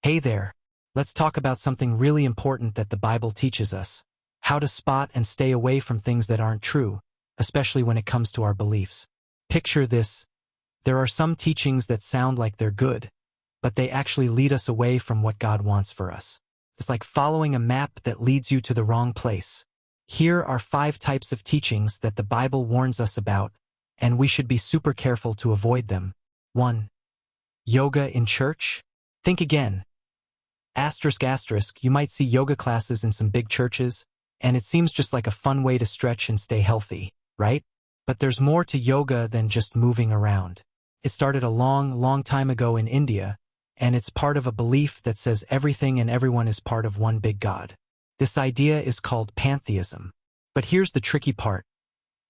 Hey there. Let's talk about something really important that the Bible teaches us: how to spot and stay away from things that aren't true, especially when it comes to our beliefs. Picture this. There are some teachings that sound like they're good, but they actually lead us away from what God wants for us. It's like following a map that leads you to the wrong place. Here are 5 types of teachings that the Bible warns us about, and we should be super careful to avoid them. 1. Yoga in church? Think again. You might see yoga classes in some big churches, and it seems just like a fun way to stretch and stay healthy, right? But there's more to yoga than just moving around. It started a long time ago in India, and it's part of a belief that says everything and everyone is part of one big God. This idea is called pantheism. But here's the tricky part.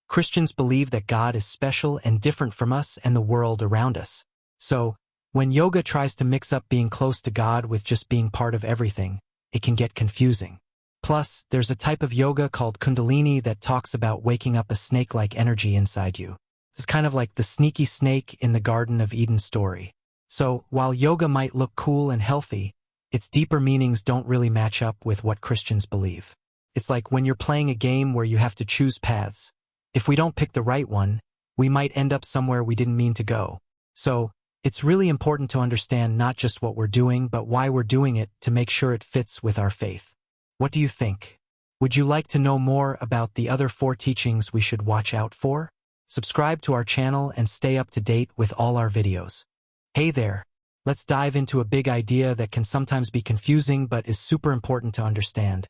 Christians believe that God is special and different from us and the world around us. So, when yoga tries to mix up being close to God with just being part of everything, it can get confusing. Plus, there's a type of yoga called Kundalini that talks about waking up a snake-like energy inside you. It's kind of like the sneaky snake in the Garden of Eden story. So, while yoga might look cool and healthy, its deeper meanings don't really match up with what Christians believe. It's like when you're playing a game where you have to choose paths. If we don't pick the right one, we might end up somewhere we didn't mean to go. So, it's really important to understand not just what we're doing, but why we're doing it to make sure it fits with our faith. What do you think? Would you like to know more about the other 4 teachings we should watch out for? Subscribe to our channel and stay up to date with all our videos. Hey there. Let's dive into a big idea that can sometimes be confusing but is super important to understand,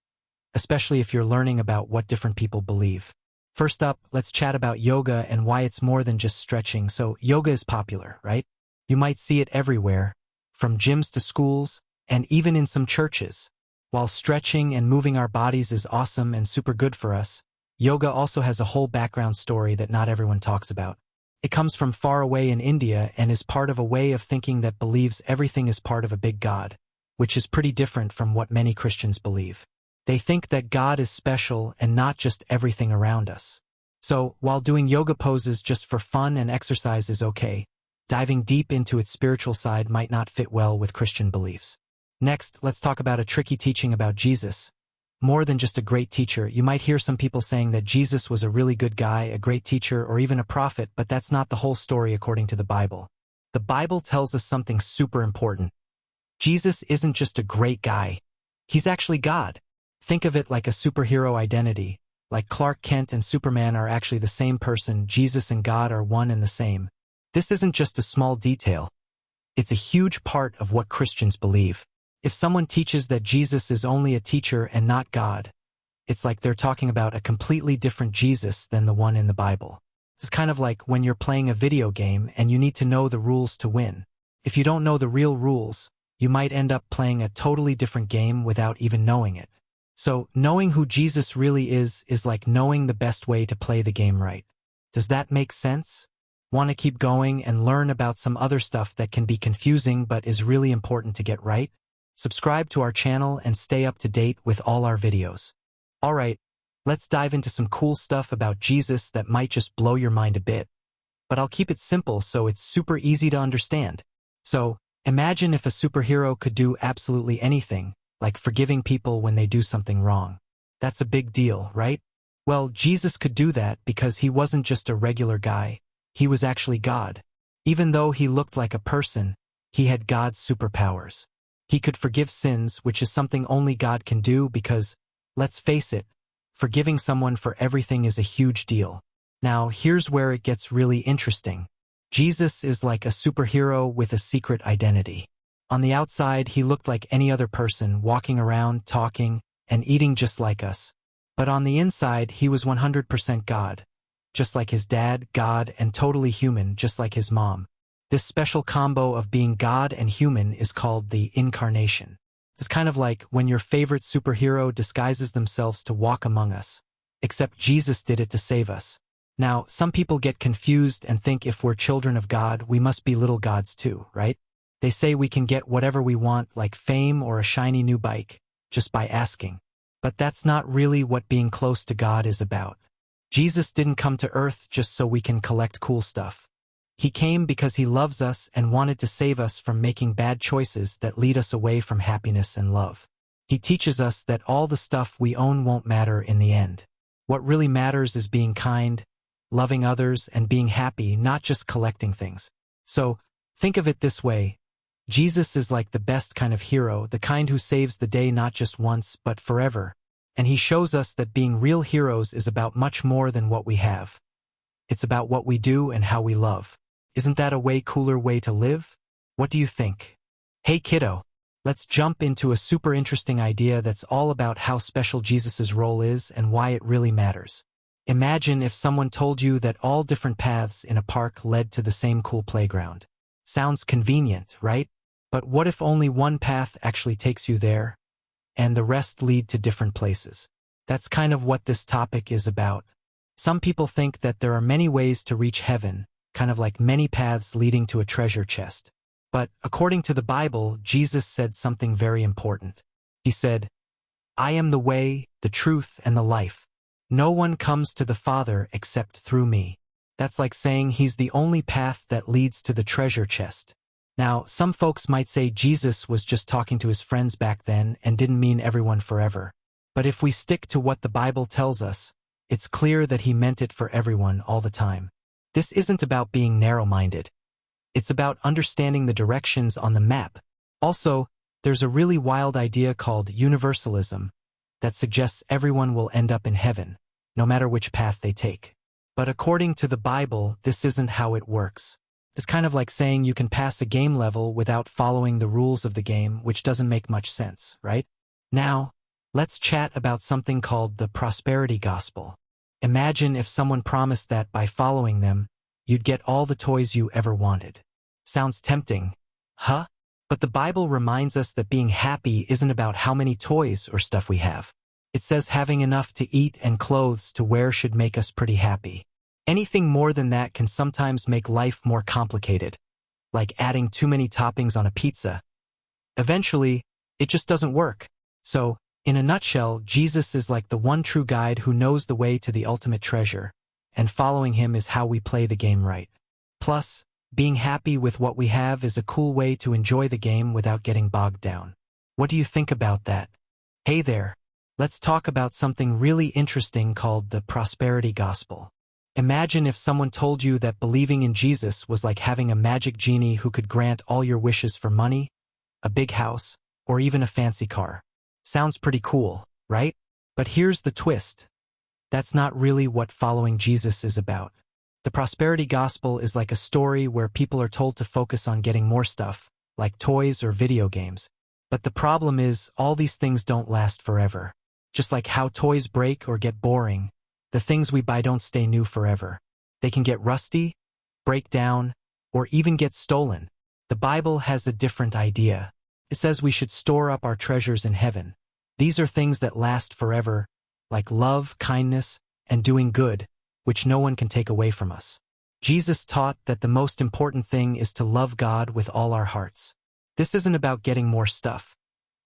especially if you're learning about what different people believe. First up, let's chat about yoga and why it's more than just stretching. So, yoga is popular, right? You might see it everywhere, from gyms to schools, and even in some churches. While stretching and moving our bodies is awesome and super good for us, yoga also has a whole background story that not everyone talks about. It comes from far away in India and is part of a way of thinking that believes everything is part of a big God, which is pretty different from what many Christians believe. They think that God is special and not just everything around us. So, while doing yoga poses just for fun and exercise is okay, diving deep into its spiritual side might not fit well with Christian beliefs. Next, let's talk about a tricky teaching about Jesus. More than just a great teacher, you might hear some people saying that Jesus was a really good guy, a great teacher, or even a prophet, but that's not the whole story according to the Bible. The Bible tells us something super important. Jesus isn't just a great guy. He's actually God. Think of it like a superhero identity. Like Clark Kent and Superman are actually the same person, Jesus and God are one and the same. This isn't just a small detail. It's a huge part of what Christians believe. If someone teaches that Jesus is only a teacher and not God, it's like they're talking about a completely different Jesus than the one in the Bible. It's kind of like when you're playing a video game and you need to know the rules to win. If you don't know the real rules, you might end up playing a totally different game without even knowing it. So, knowing who Jesus really is like knowing the best way to play the game right. Does that make sense? Want to keep going and learn about some other stuff that can be confusing but is really important to get right? Subscribe to our channel and stay up to date with all our videos. Alright, let's dive into some cool stuff about Jesus that might just blow your mind a bit. But I'll keep it simple so it's super easy to understand. So, imagine if a superhero could do absolutely anything, like forgiving people when they do something wrong. That's a big deal, right? Well, Jesus could do that because he wasn't just a regular guy. He was actually God. Even though he looked like a person, he had God's superpowers. He could forgive sins, which is something only God can do because, let's face it, forgiving someone for everything is a huge deal. Now, here's where it gets really interesting. Jesus is like a superhero with a secret identity. On the outside, he looked like any other person, walking around, talking, and eating just like us. But on the inside, he was 100% God. Just like his dad, God, and totally human, just like his mom. This special combo of being God and human is called the incarnation. It's kind of like when your favorite superhero disguises themselves to walk among us. Except Jesus did it to save us. Now, some people get confused and think if we're children of God, we must be little gods too, right? They say we can get whatever we want, like fame or a shiny new bike, just by asking. But that's not really what being close to God is about. Jesus didn't come to earth just so we can collect cool stuff. He came because he loves us and wanted to save us from making bad choices that lead us away from happiness and love. He teaches us that all the stuff we own won't matter in the end. What really matters is being kind, loving others, and being happy, not just collecting things. So, think of it this way. Jesus is like the best kind of hero, the kind who saves the day not just once, but forever. And he shows us that being real heroes is about much more than what we have. It's about what we do and how we love. Isn't that a way cooler way to live? What do you think? Hey kiddo, let's jump into a super interesting idea that's all about how special Jesus's role is and why it really matters. Imagine if someone told you that all different paths in a park led to the same cool playground. Sounds convenient, right? But what if only one path actually takes you there, and the rest lead to different places? That's kind of what this topic is about. Some people think that there are many ways to reach heaven, kind of like many paths leading to a treasure chest. But according to the Bible, Jesus said something very important. He said, "I am the way, the truth, and the life. No one comes to the Father except through me." That's like saying he's the only path that leads to the treasure chest. Now, some folks might say Jesus was just talking to his friends back then and didn't mean everyone forever. But if we stick to what the Bible tells us, it's clear that he meant it for everyone all the time. This isn't about being narrow-minded. It's about understanding the directions on the map. Also, there's a really wild idea called universalism that suggests everyone will end up in heaven, no matter which path they take. But according to the Bible, this isn't how it works. It's kind of like saying you can pass a game level without following the rules of the game, which doesn't make much sense, right? Now, let's chat about something called the prosperity gospel. Imagine if someone promised that by following them, you'd get all the toys you ever wanted. Sounds tempting, huh? But the Bible reminds us that being happy isn't about how many toys or stuff we have. It says having enough to eat and clothes to wear should make us pretty happy. Anything more than that can sometimes make life more complicated, like adding too many toppings on a pizza. Eventually, it just doesn't work. So, in a nutshell, Jesus is like the one true guide who knows the way to the ultimate treasure, and following him is how we play the game right. Plus, being happy with what we have is a cool way to enjoy the game without getting bogged down. What do you think about that? Hey there, let's talk about something really interesting called the prosperity gospel. Imagine if someone told you that believing in Jesus was like having a magic genie who could grant all your wishes for money, a big house, or even a fancy car. Sounds pretty cool, right? But here's the twist. That's not really what following Jesus is about. The prosperity gospel is like a story where people are told to focus on getting more stuff, like toys or video games. But the problem is, all these things don't last forever. Just like how toys break or get boring, the things we buy don't stay new forever. They can get rusty, break down, or even get stolen. The Bible has a different idea. It says we should store up our treasures in heaven. These are things that last forever, like love, kindness, and doing good, which no one can take away from us. Jesus taught that the most important thing is to love God with all our hearts. This isn't about getting more stuff.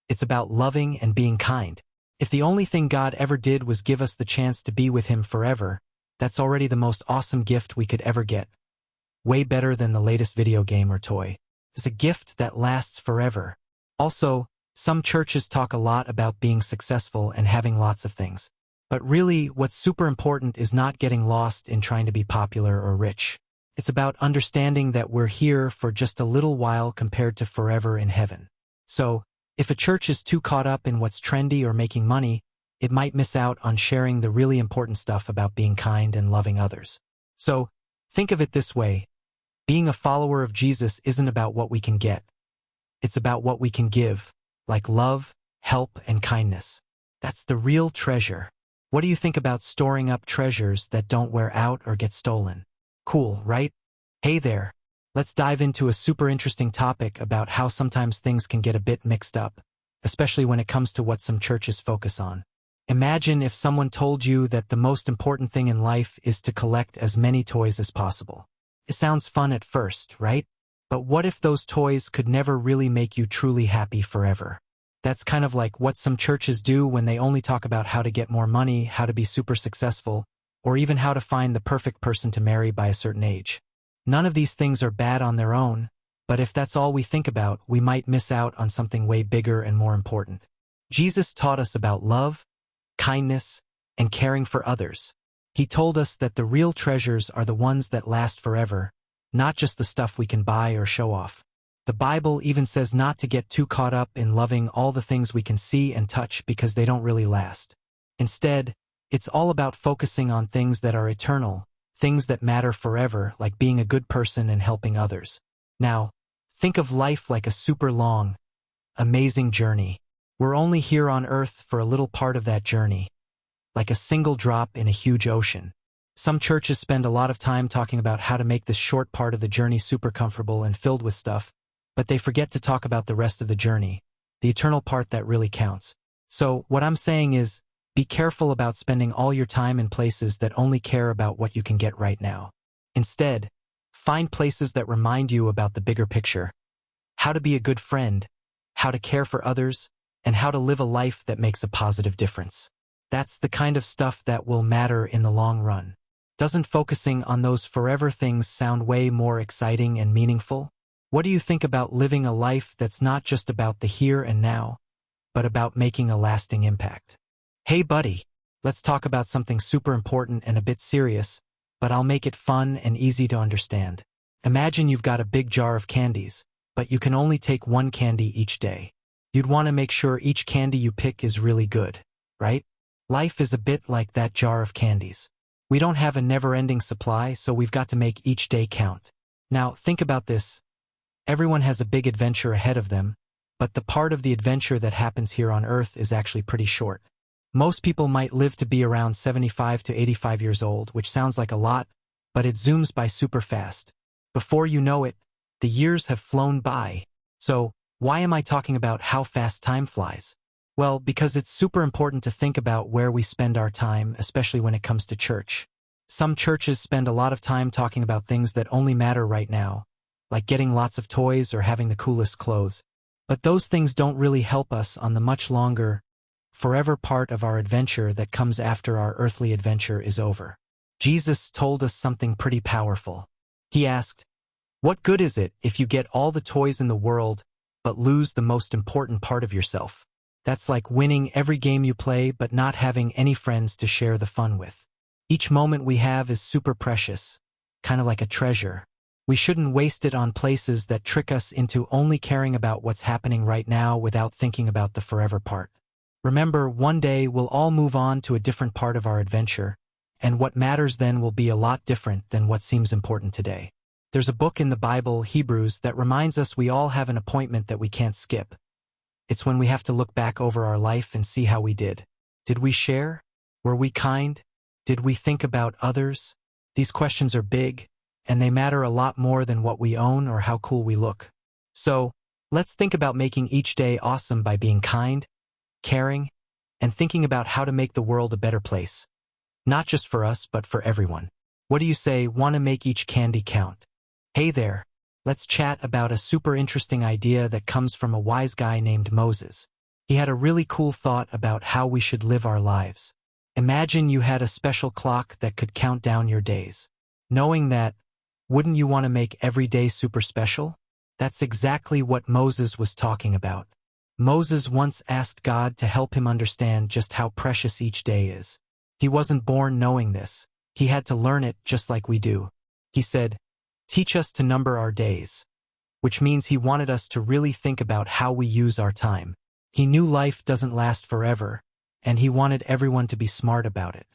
It's about loving and being kind. If the only thing God ever did was give us the chance to be with him forever, that's already the most awesome gift we could ever get. Way better than the latest video game or toy. It's a gift that lasts forever. Also, some churches talk a lot about being successful and having lots of things. But really, what's super important is not getting lost in trying to be popular or rich. It's about understanding that we're here for just a little while compared to forever in heaven. So, if a church is too caught up in what's trendy or making money, it might miss out on sharing the really important stuff about being kind and loving others. So, think of it this way. Being a follower of Jesus isn't about what we can get. It's about what we can give, like love, help, and kindness. That's the real treasure. What do you think about storing up treasures that don't wear out or get stolen? Cool, right? Hey there. Let's dive into a super interesting topic about how sometimes things can get a bit mixed up, especially when it comes to what some churches focus on. Imagine if someone told you that the most important thing in life is to collect as many toys as possible. It sounds fun at first, right? But what if those toys could never really make you truly happy forever? That's kind of like what some churches do when they only talk about how to get more money, how to be super successful, or even how to find the perfect person to marry by a certain age. None of these things are bad on their own, but if that's all we think about, we might miss out on something way bigger and more important. Jesus taught us about love, kindness, and caring for others. He told us that the real treasures are the ones that last forever, not just the stuff we can buy or show off. The Bible even says not to get too caught up in loving all the things we can see and touch because they don't really last. Instead, it's all about focusing on things that are eternal, things that matter forever, like being a good person and helping others. Now, think of life like a super long, amazing journey. We're only here on Earth for a little part of that journey, like a single drop in a huge ocean. Some churches spend a lot of time talking about how to make this short part of the journey super comfortable and filled with stuff, but they forget to talk about the rest of the journey, the eternal part that really counts. So, what I'm saying is, be careful about spending all your time in places that only care about what you can get right now. Instead, find places that remind you about the bigger picture, how to be a good friend, how to care for others, and how to live a life that makes a positive difference. That's the kind of stuff that will matter in the long run. Doesn't focusing on those forever things sound way more exciting and meaningful? What do you think about living a life that's not just about the here and now, but about making a lasting impact? Hey buddy, let's talk about something super important and a bit serious, but I'll make it fun and easy to understand. Imagine you've got a big jar of candies, but you can only take one candy each day. You'd want to make sure each candy you pick is really good, right? Life is a bit like that jar of candies. We don't have a never-ending supply, so we've got to make each day count. Now, think about this. Everyone has a big adventure ahead of them, but the part of the adventure that happens here on Earth is actually pretty short. Most people might live to be around 75 to 85 years old, which sounds like a lot, but it zooms by super fast. Before you know it, the years have flown by. So, why am I talking about how fast time flies? Well, because it's super important to think about where we spend our time, especially when it comes to church. Some churches spend a lot of time talking about things that only matter right now, like getting lots of toys or having the coolest clothes. But those things don't really help us on the much longer, forever part of our adventure that comes after our earthly adventure is over. Jesus told us something pretty powerful. He asked, "What good is it if you get all the toys in the world, but lose the most important part of yourself?" That's like winning every game you play but not having any friends to share the fun with. Each moment we have is super precious, kind of like a treasure. We shouldn't waste it on places that trick us into only caring about what's happening right now without thinking about the forever part. Remember, one day we'll all move on to a different part of our adventure, and what matters then will be a lot different than what seems important today. There's a book in the Bible, Hebrews, that reminds us we all have an appointment that we can't skip. It's when we have to look back over our life and see how we did. Did we share? Were we kind? Did we think about others? These questions are big, and they matter a lot more than what we own or how cool we look. So, let's think about making each day awesome by being kind, caring, and thinking about how to make the world a better place. Not just for us, but for everyone. What do you say, want to make each candy count? Hey there, let's chat about a super interesting idea that comes from a wise guy named Moses. He had a really cool thought about how we should live our lives. Imagine you had a special clock that could count down your days. Knowing that, wouldn't you want to make every day super special? That's exactly what Moses was talking about. Moses once asked God to help him understand just how precious each day is. He wasn't born knowing this. He had to learn it just like we do. He said, "Teach us to number our days," which means he wanted us to really think about how we use our time. He knew life doesn't last forever, and he wanted everyone to be smart about it.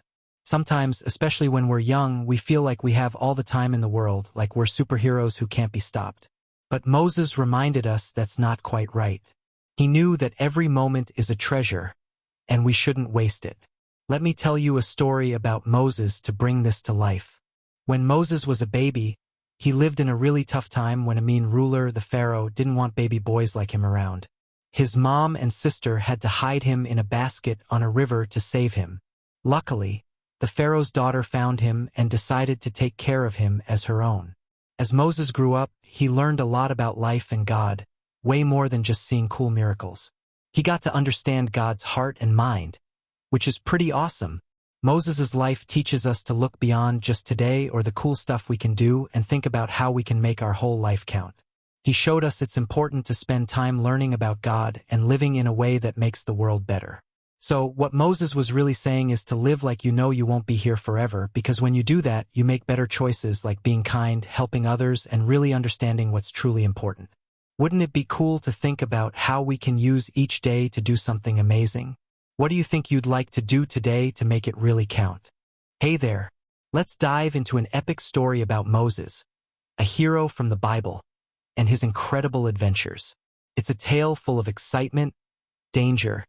Sometimes, especially when we're young, we feel like we have all the time in the world, like we're superheroes who can't be stopped. But Moses reminded us that's not quite right. He knew that every moment is a treasure, and we shouldn't waste it. Let me tell you a story about Moses to bring this to life. When Moses was a baby, he lived in a really tough time when a mean ruler, the Pharaoh, didn't want baby boys like him around. His mom and sister had to hide him in a basket on a river to save him. Luckily, the Pharaoh's daughter found him and decided to take care of him as her own. As Moses grew up, he learned a lot about life and God, way more than just seeing cool miracles. He got to understand God's heart and mind, which is pretty awesome. Moses' life teaches us to look beyond just today or the cool stuff we can do and think about how we can make our whole life count. He showed us it's important to spend time learning about God and living in a way that makes the world better. So, what Moses was really saying is to live like you know you won't be here forever, because when you do that, you make better choices like being kind, helping others, and really understanding what's truly important. Wouldn't it be cool to think about how we can use each day to do something amazing? What do you think you'd like to do today to make it really count? Hey there! Let's dive into an epic story about Moses, a hero from the Bible, and his incredible adventures. It's a tale full of excitement, danger,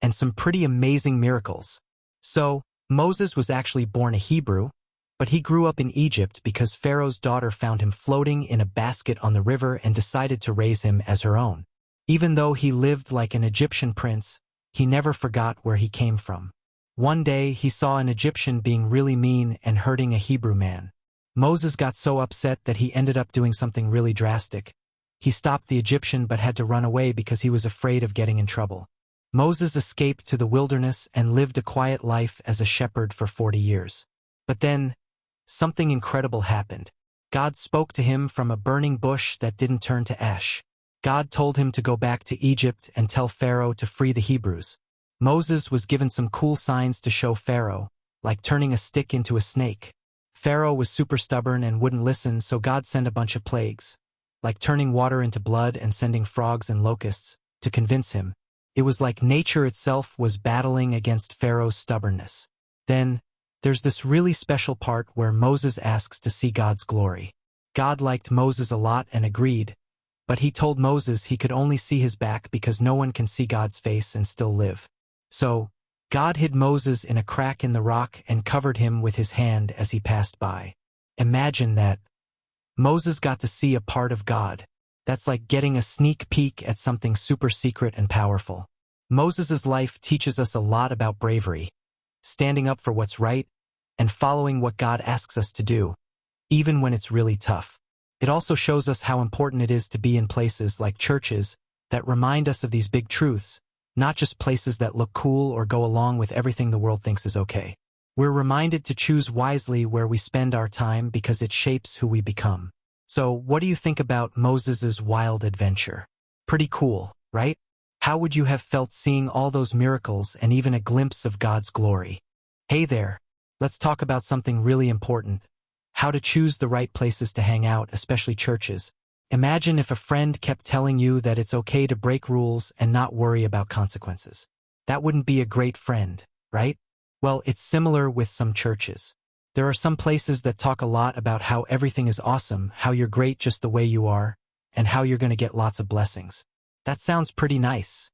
and some pretty amazing miracles. So, Moses was actually born a Hebrew, but he grew up in Egypt because Pharaoh's daughter found him floating in a basket on the river and decided to raise him as her own. Even though he lived like an Egyptian prince, he never forgot where he came from. One day, he saw an Egyptian being really mean and hurting a Hebrew man. Moses got so upset that he ended up doing something really drastic. He stopped the Egyptian but had to run away because he was afraid of getting in trouble. Moses escaped to the wilderness and lived a quiet life as a shepherd for 40 years. But then, something incredible happened. God spoke to him from a burning bush that didn't turn to ash. God told him to go back to Egypt and tell Pharaoh to free the Hebrews. Moses was given some cool signs to show Pharaoh, like turning a stick into a snake. Pharaoh was super stubborn and wouldn't listen, so God sent a bunch of plagues, like turning water into blood and sending frogs and locusts, to convince him. It was like nature itself was battling against Pharaoh's stubbornness. Then, there's this really special part where Moses asks to see God's glory. God liked Moses a lot and agreed, but he told Moses he could only see his back because no one can see God's face and still live. So, God hid Moses in a crack in the rock and covered him with his hand as he passed by. Imagine that. Moses got to see a part of God. That's like getting a sneak peek at something super secret and powerful. Moses' life teaches us a lot about bravery, standing up for what's right, and following what God asks us to do, even when it's really tough. It also shows us how important it is to be in places like churches that remind us of these big truths, not just places that look cool or go along with everything the world thinks is okay. We're reminded to choose wisely where we spend our time because it shapes who we become. So, what do you think about Moses' wild adventure? Pretty cool, right? How would you have felt seeing all those miracles and even a glimpse of God's glory? Hey there! Let's talk about something really important. How to choose the right places to hang out, especially churches. Imagine if a friend kept telling you that it's okay to break rules and not worry about consequences. That wouldn't be a great friend, right? Well, it's similar with some churches. There are some places that talk a lot about how everything is awesome, how you're great just the way you are, and how you're going to get lots of blessings. That sounds pretty nice,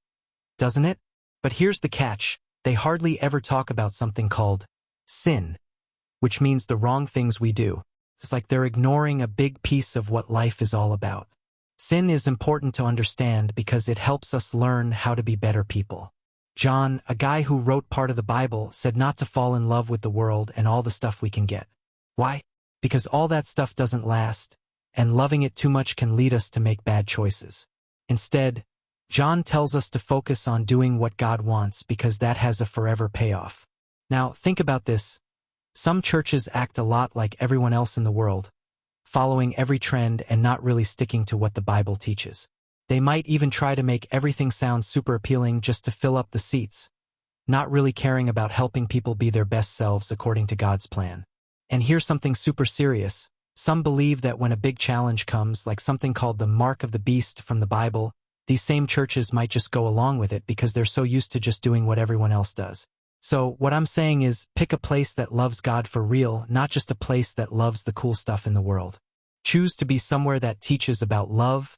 doesn't it? But here's the catch. They hardly ever talk about something called sin, which means the wrong things we do. It's like they're ignoring a big piece of what life is all about. Sin is important to understand because it helps us learn how to be better people. John, a guy who wrote part of the Bible, said not to fall in love with the world and all the stuff we can get. Why? Because all that stuff doesn't last, and loving it too much can lead us to make bad choices. Instead, John tells us to focus on doing what God wants because that has a forever payoff. Now, think about this. Some churches act a lot like everyone else in the world, following every trend and not really sticking to what the Bible teaches. They might even try to make everything sound super appealing just to fill up the seats, not really caring about helping people be their best selves according to God's plan. And here's something super serious. Some believe that when a big challenge comes, like something called the mark of the beast from the Bible, these same churches might just go along with it because they're so used to just doing what everyone else does. So what I'm saying is, pick a place that loves God for real, not just a place that loves the cool stuff in the world. Choose to be somewhere that teaches about love,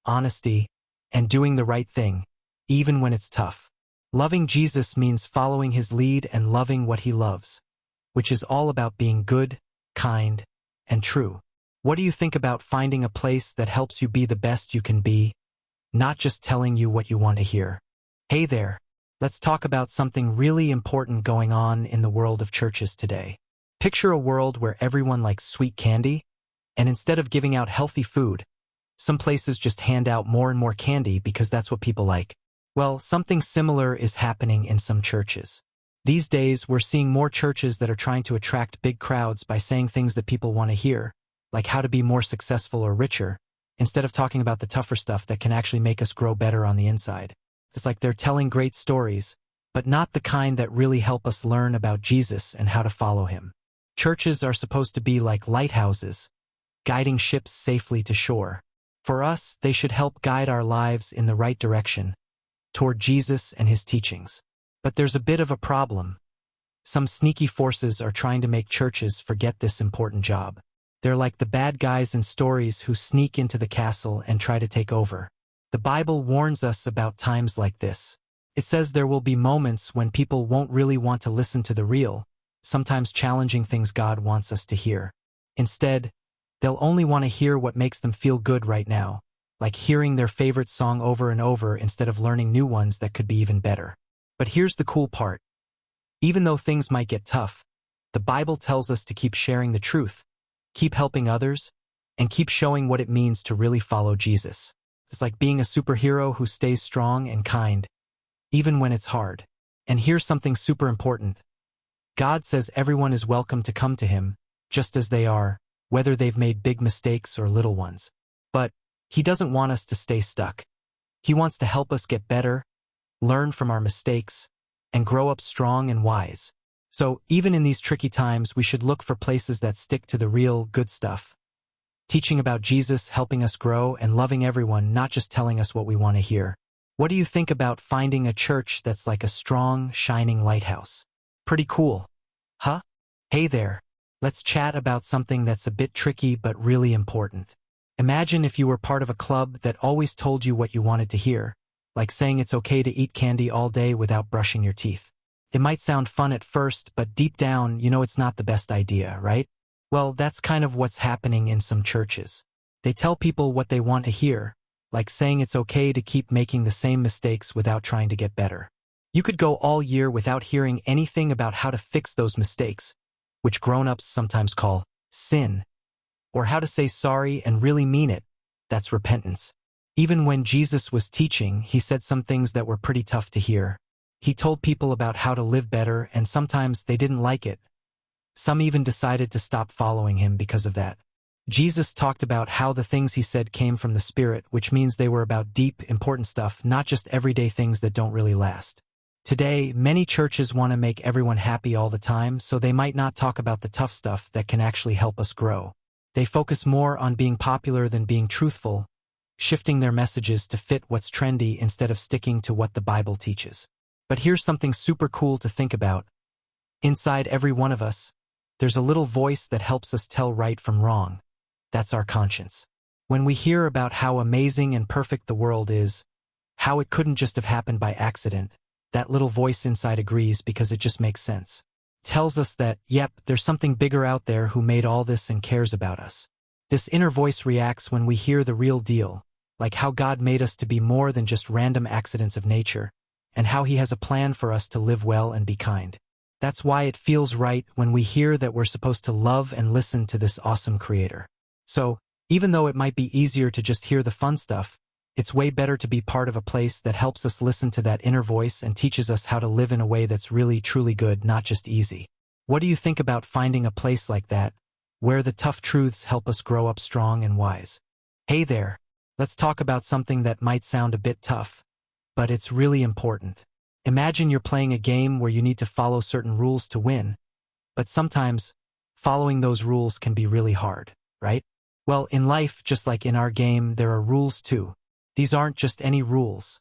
honesty, and doing the right thing, even when it's tough. Loving Jesus means following his lead and loving what he loves, which is all about being good, kind, and true. What do you think about finding a place that helps you be the best you can be, not just telling you what you want to hear? Hey there! Let's talk about something really important going on in the world of churches today. Picture a world where everyone likes sweet candy, and instead of giving out healthy food, some places just hand out more and more candy because that's what people like. Well, something similar is happening in some churches. These days, we're seeing more churches that are trying to attract big crowds by saying things that people want to hear, like how to be more successful or richer, instead of talking about the tougher stuff that can actually make us grow better on the inside. It's like they're telling great stories, but not the kind that really help us learn about Jesus and how to follow him. Churches are supposed to be like lighthouses, guiding ships safely to shore. For us, they should help guide our lives in the right direction, toward Jesus and his teachings. But there's a bit of a problem. Some sneaky forces are trying to make churches forget this important job. They're like the bad guys in stories who sneak into the castle and try to take over. The Bible warns us about times like this. It says there will be moments when people won't really want to listen to the real, sometimes challenging things God wants us to hear. Instead, they'll only want to hear what makes them feel good right now, like hearing their favorite song over and over instead of learning new ones that could be even better. But here's the cool part. Even though things might get tough, the Bible tells us to keep sharing the truth, keep helping others, and keep showing what it means to really follow Jesus. It's like being a superhero who stays strong and kind, even when it's hard. And here's something super important. God says everyone is welcome to come to him, just as they are, whether they've made big mistakes or little ones. But he doesn't want us to stay stuck. He wants to help us get better, learn from our mistakes, and grow up strong and wise. So even in these tricky times, we should look for places that stick to the real, good stuff. Teaching about Jesus, helping us grow, and loving everyone, not just telling us what we want to hear. What do you think about finding a church that's like a strong, shining lighthouse? Pretty cool, huh? Hey there. Let's chat about something that's a bit tricky but really important. Imagine if you were part of a club that always told you what you wanted to hear, like saying it's okay to eat candy all day without brushing your teeth. It might sound fun at first, but deep down, you know it's not the best idea, right? Well, that's kind of what's happening in some churches. They tell people what they want to hear, like saying it's okay to keep making the same mistakes without trying to get better. You could go all year without hearing anything about how to fix those mistakes, which grown-ups sometimes call sin, or how to say sorry and really mean it. That's repentance. Even when Jesus was teaching, he said some things that were pretty tough to hear. He told people about how to live better, and sometimes they didn't like it. Some even decided to stop following him because of that. Jesus talked about how the things he said came from the Spirit, which means they were about deep, important stuff, not just everyday things that don't really last. Today, many churches want to make everyone happy all the time, so they might not talk about the tough stuff that can actually help us grow. They focus more on being popular than being truthful, shifting their messages to fit what's trendy instead of sticking to what the Bible teaches. But here's something super cool to think about. Inside every one of us, there's a little voice that helps us tell right from wrong. That's our conscience. When we hear about how amazing and perfect the world is, how it couldn't just have happened by accident, that little voice inside agrees because it just makes sense. Tells us that, yep, there's something bigger out there who made all this and cares about us. This inner voice reacts when we hear the real deal, like how God made us to be more than just random accidents of nature, and how he has a plan for us to live well and be kind. That's why it feels right when we hear that we're supposed to love and listen to this awesome Creator. So, even though it might be easier to just hear the fun stuff, it's way better to be part of a place that helps us listen to that inner voice and teaches us how to live in a way that's really, truly good, not just easy. What do you think about finding a place like that, where the tough truths help us grow up strong and wise? Hey there, let's talk about something that might sound a bit tough, but it's really important. Imagine you're playing a game where you need to follow certain rules to win, but sometimes following those rules can be really hard, right? Well, in life, just like in our game, there are rules too. These aren't just any rules.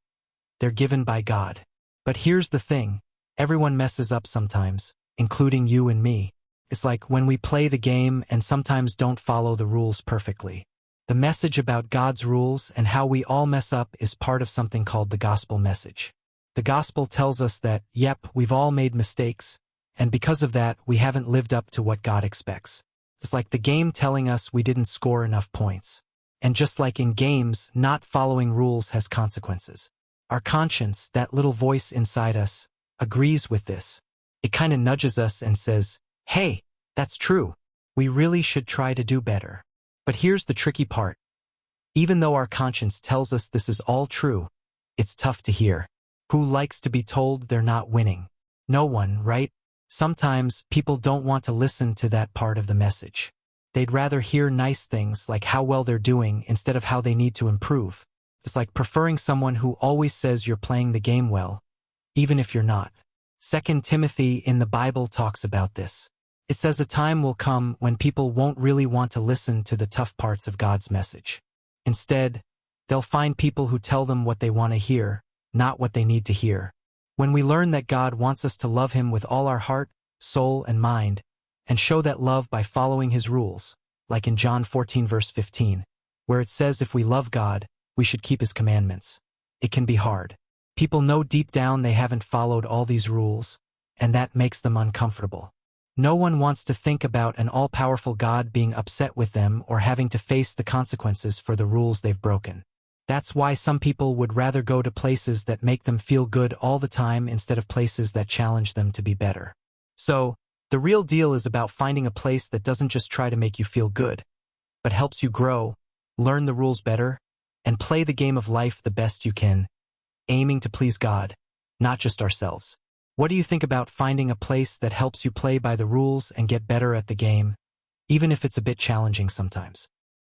They're given by God. But here's the thing, everyone messes up sometimes, including you and me. It's like when we play the game and sometimes don't follow the rules perfectly. The message about God's rules and how we all mess up is part of something called the gospel message. The gospel tells us that, yep, we've all made mistakes, and because of that, we haven't lived up to what God expects. It's like the game telling us we didn't score enough points. And just like in games, not following rules has consequences. Our conscience, that little voice inside us, agrees with this. It kind of nudges us and says, hey, that's true. We really should try to do better. But here's the tricky part. Even though our conscience tells us this is all true, it's tough to hear. Who likes to be told they're not winning? No one, right? Sometimes people don't want to listen to that part of the message. They'd rather hear nice things like how well they're doing instead of how they need to improve. It's like preferring someone who always says you're playing the game well, even if you're not. 2 Timothy in the Bible talks about this. It says a time will come when people won't really want to listen to the tough parts of God's message. Instead, they'll find people who tell them what they want to hear, not what they need to hear. When we learn that God wants us to love Him with all our heart, soul, and mind, and show that love by following His rules, like in John 14 verse 15, where it says if we love God, we should keep His commandments. It can be hard. People know deep down they haven't followed all these rules, and that makes them uncomfortable. No one wants to think about an all-powerful God being upset with them or having to face the consequences for the rules they've broken. That's why some people would rather go to places that make them feel good all the time instead of places that challenge them to be better. So, the real deal is about finding a place that doesn't just try to make you feel good, but helps you grow, learn the rules better, and play the game of life the best you can, aiming to please God, not just ourselves. What do you think about finding a place that helps you play by the rules and get better at the game, even if it's a bit challenging sometimes?